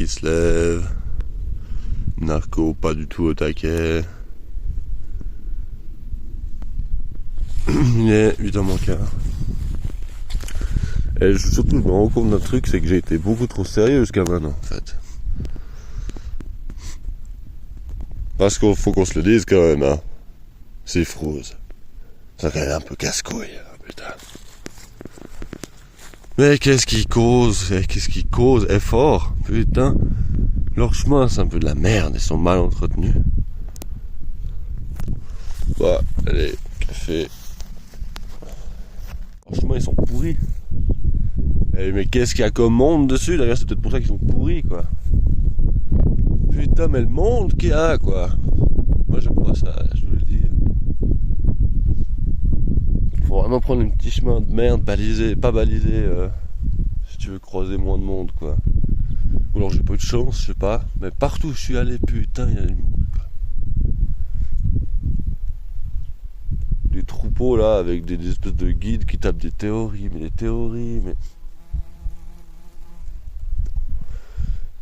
qui se lève. Narco pas du tout au taquet. Il est 8h moins quart. Et surtout, je me rends compte d'un truc, c'est que j'ai été beaucoup trop sérieux jusqu'à maintenant, en fait. Parce qu'il faut qu'on se le dise quand même, hein. C'est Froze. Ça quand même un peu casse-couille, hein, putain. Mais qu'est-ce qui cause effort, putain. Leur chemin, c'est un peu de la merde, ils sont mal entretenus. Bah, allez, café. Franchement, ils sont pourris. Eh, mais qu'est-ce qu'il y a comme monde dessus? D'ailleurs, c'est peut-être pour ça qu'ils sont pourris, quoi. Putain, mais le monde qu'il y a, quoi. Moi, j'aime pas ça, je vous le dis. Faut vraiment prendre un petit chemin de merde, balisé, pas balisé, si tu veux croiser moins de monde, quoi. Ou alors j'ai pas eu de chance, je sais pas. Mais partout où je suis allé, putain, il y a du monde, quoi. Des troupeaux, là, avec des espèces de guides qui tapent des théories, mais...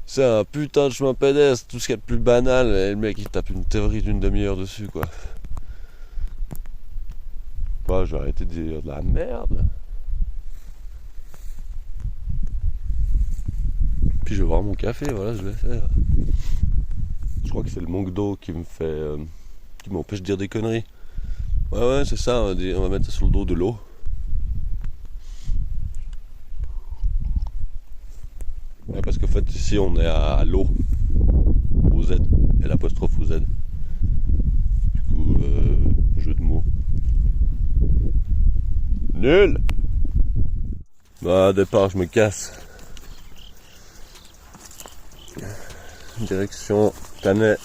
C'est un putain de chemin pédestre, tout ce qu'il y a de plus banal, et le mec il tape une théorie d'une demi-heure dessus, quoi. Bah, je vais arrêter de dire de la merde. Puis je vais boire mon café, voilà, je vais faire. Je crois que c'est le manque d'eau qui me fait... qui m'empêche de dire des conneries. Ouais, c'est ça, on va mettre ça sur le dos de l'eau. Ouais, parce qu'en fait, ici, on est à l'eau. Au Z. Et l'apostrophe au Z. Du coup, jeu de mots. Nul! Bah, départ, je me casse. Direction Tannay.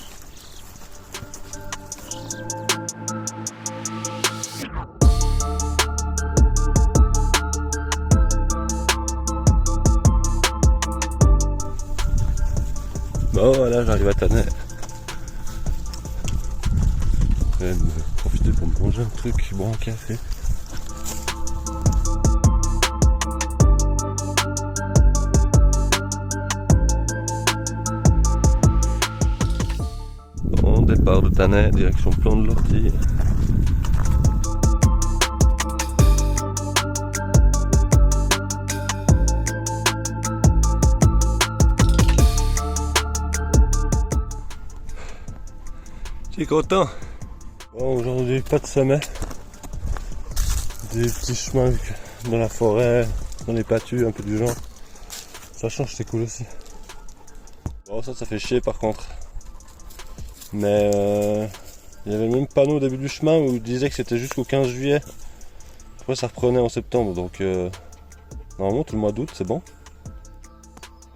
Bon, voilà, j'arrive à Tannay. Je vais profiter pour me manger un truc, boire un café. Bon, départ de Tannay, direction Plan de l'Ortie. Tu es content? Bon, aujourd'hui, pas de sommet. Des petits chemins dans la forêt, dans les pâtures, un peu du genre. Ça change, c'est cool aussi. Bon, ça fait chier par contre. Mais il y avait le même panneau au début du chemin où il disait que c'était jusqu'au 15 juillet. Après, ça reprenait en septembre, donc normalement, tout le mois d'août, c'est bon.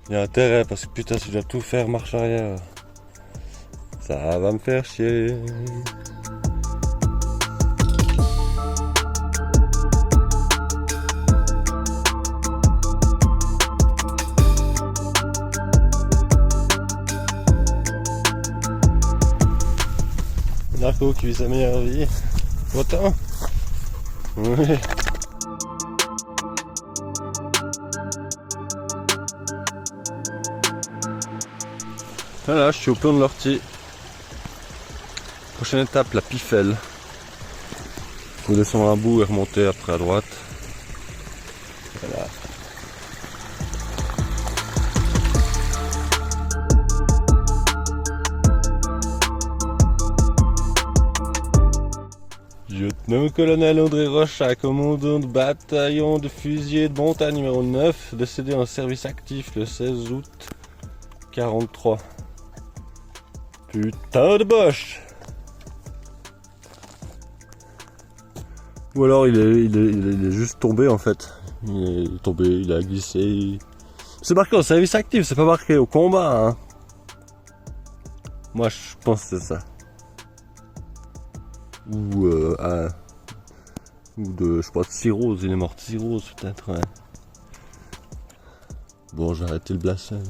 Il y a intérêt, parce que putain, si je dois tout faire marche arrière, ça va me faire chier. Narco qui vit sa meilleure vie. Autant. Oui. Voilà, je suis au Plan de l'Ortie. Prochaine étape, la Pifelle. Faut descendre un bout et remonter après à droite. Voilà. Lieutenant-colonel André Rochat, commandant de bataillon de fusiliers de montagne numéro 9, décédé en service actif le 16 août 43. Putain de boche! Ou alors il est juste tombé en fait. Il est tombé, il a glissé. C'est marqué en service actif, c'est pas marqué au combat, hein. Moi je pense que c'est ça. Ou de, je crois, de cirrhose, il est mort de cirrhose peut-être, ouais. Bon, j'ai arrêté le blasphème.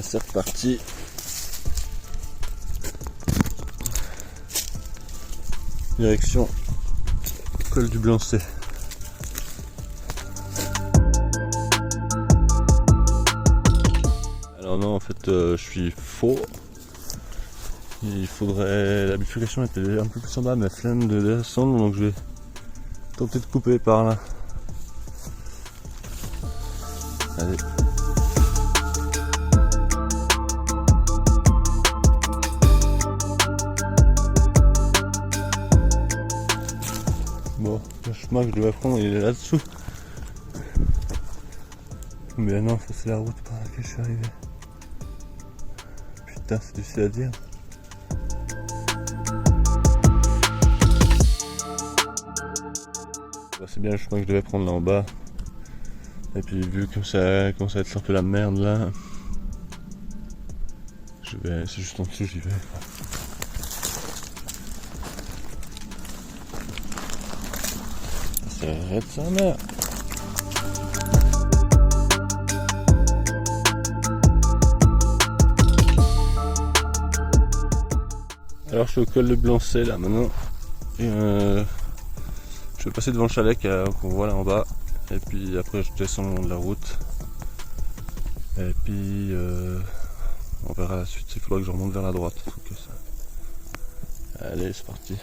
Et c'est reparti. Direction col du Blancet. Alors non, en fait je suis faux. Il faudrait... La bifurcation était un peu plus en bas, mais flemme de descendre, donc je vais tenter de couper par là. Allez. Bon, le chemin que je devais prendre, il est là-dessous. Mais non, ça c'est la route par laquelle je suis arrivé. Putain, c'est difficile à dire. C'est bien le chemin que je devais prendre là en bas. Et puis vu que ça commence à être un peu la merde là, c'est juste en dessous, j'y vais. Ça arrête sa mère. Alors je suis au col de Blancet là maintenant. Et je vais passer devant le chalet qu'on voit là en bas. Et puis après je descends le long de la route. Et puis on verra la suite. Il faudra que je remonte vers la droite. Allez, c'est parti.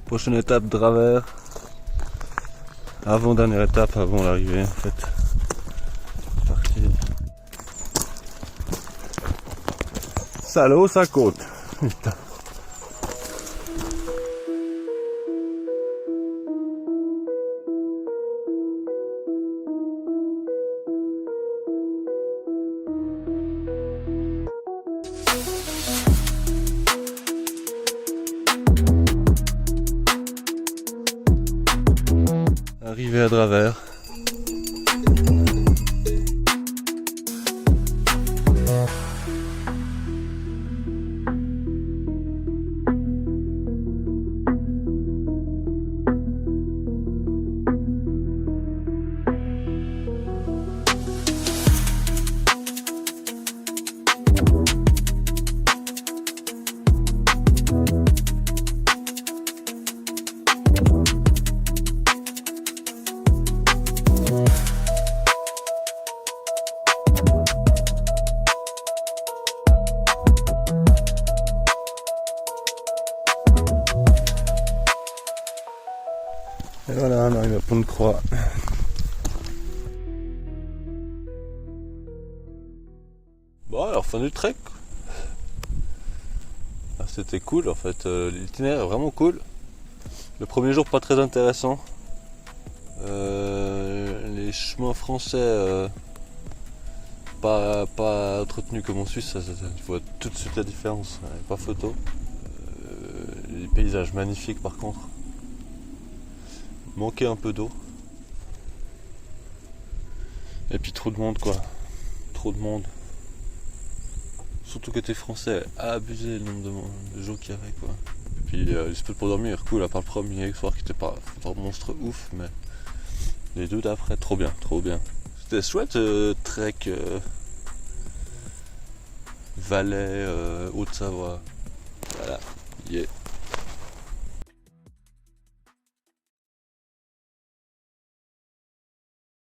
Prochaine étape, Dravers. Avant-dernière étape, avant l'arrivée en fait. C'est parti. Salaud, ça côte. Putain. Arrivé à Dravers. Et voilà, on arrive à Pont-de-Croix. Bon, alors fin du trek. Ah, c'était cool en fait, l'itinéraire est vraiment cool. Le premier jour pas très intéressant. Les chemins français pas entretenus comme en Suisse, tu vois tout de suite la différence, pas photo. Les paysages magnifiques par contre. Manquait un peu d'eau. Et puis trop de monde quoi. Trop de monde. Surtout côté français, abusé le nombre de gens qu'il y avait quoi. Et puis les spots pour dormir, cool, à part le premier soir qui était pas monstre ouf, mais les deux d'après, trop bien, trop bien. C'était chouette trek Valais, Haute-Savoie. Voilà, yeah.